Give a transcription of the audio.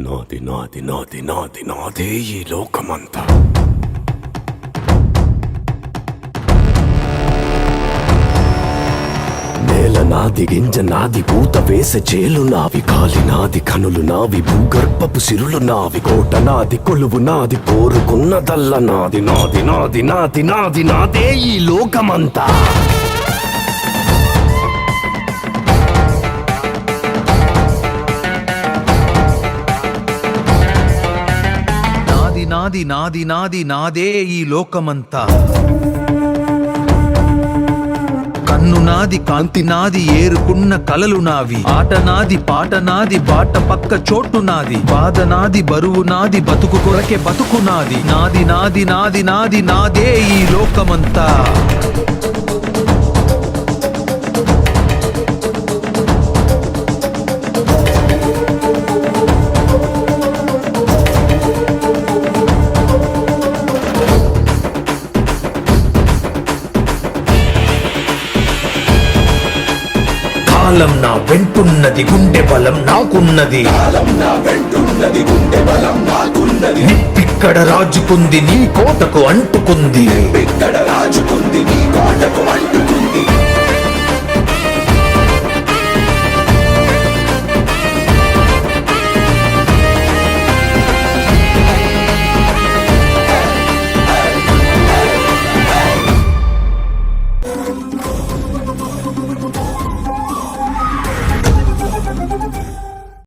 నాది నాది నాది నాది నాదే ఈ లోకమంతా. నేల నాది, గింజ నాది, పూత వేసే చేలు నావి, కాలి నాది, కనులు నావి, భూగర్భపు సిరులు నావి, కోట నాది, కొలువు నాది, కోరుకున్నదల్ల నాది. నాది నాది నాది నాది నాదే ఈ లోకమంతా. నాది నాది నాది నాదే ఈ లోకమంతా. కన్ను నాది, కాంతి నాది, ఏరుకున్న కలలు నావి, ఆట నాది, పాట నాది, బాట పక్క చోటు నాది, బాధ నాది, బరువు నాది, బతుకు కొరకే బతుకు నాది. నాది నాది నాది నాది నాదే ఈ లోకమంతా. కాలం నా వెంటున్నది, గుండె బలం నాకున్నది. నిప్పిక్కడ రాజుకుంది, నీ కోటకు అంటుకుంది.